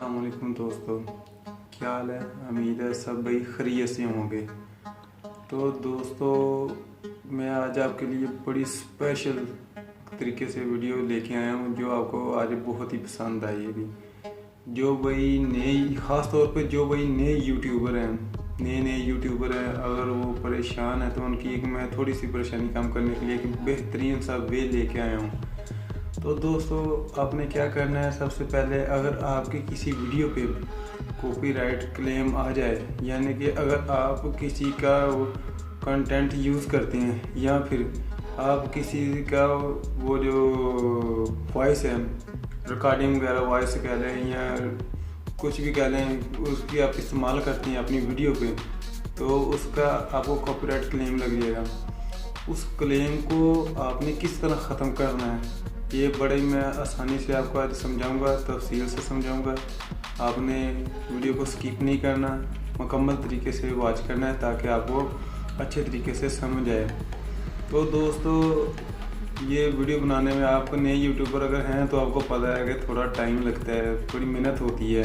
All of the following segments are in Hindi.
अस्सलामुअलैकुम दोस्तों, क्या हाल है। उम्मीद है सब भाई खैरियत से होंगे। तो दोस्तों, मैं आज आपके लिए बड़ी स्पेशल तरीके से वीडियो लेके आया हूँ जो आपको आज बहुत ही पसंद आएगी। जो भाई नए, ख़ास तौर पे जो भाई नए यूट्यूबर हैं, अगर वो परेशान है तो उनकी एक मैं थोड़ी सी परेशानी कम करने के लिए एक बेहतरीन सा वे लेके आया हूँ। तो दोस्तों, आपने क्या करना है, सबसे पहले अगर आपकी किसी वीडियो पे कॉपीराइट क्लेम आ जाए, यानी कि अगर आप किसी का कंटेंट यूज़ करते हैं या फिर आप किसी का वो जो वॉइस है, रिकॉर्डिंग वगैरह वॉइस कह लें या कुछ भी कह लें, उसकी आप इस्तेमाल करते हैं अपनी वीडियो पे, तो उसका आपको कॉपीराइट क्लेम लग जाएगा। उस क्लेम को आपने किस तरह ख़त्म करना है, ये बड़े मैं आसानी से आपको आज समझाऊंगा, तफसील से समझाऊंगा। आपने वीडियो को स्किप नहीं करना, मुकम्मल तरीके से वॉच करना है ताकि आपको अच्छे तरीके से समझ आए। तो दोस्तों, ये वीडियो बनाने में आपको नए यूट्यूबर अगर हैं तो आपको पता है कि थोड़ा टाइम लगता है, थोड़ी मेहनत होती है।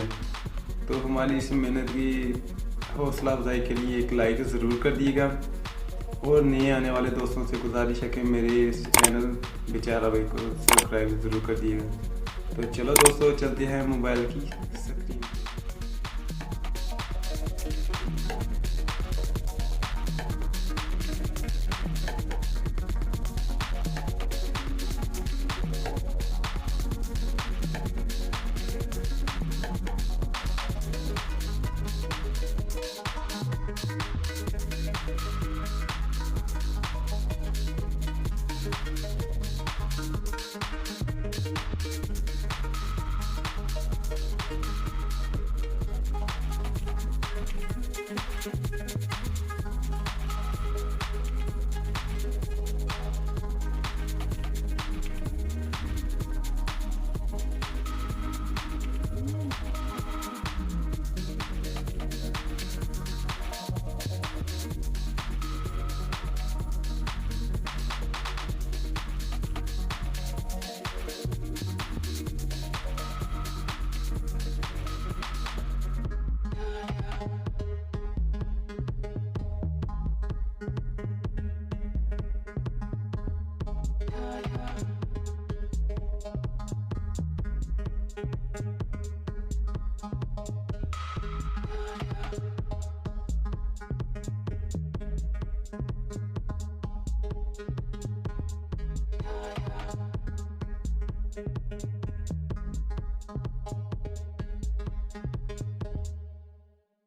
तो हमारी इस मेहनत की हौसला अफजाई के लिए एक लाइक ज़रूर कर दिएगा और नए आने वाले दोस्तों से गुजारिश है कि मेरे इस चैनल बेचारा भाई को सब्सक्राइब ज़रूर कर दिएगा। तो चलो दोस्तों, चलते हैं मोबाइल की स्क्रीन।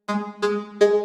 Thank you.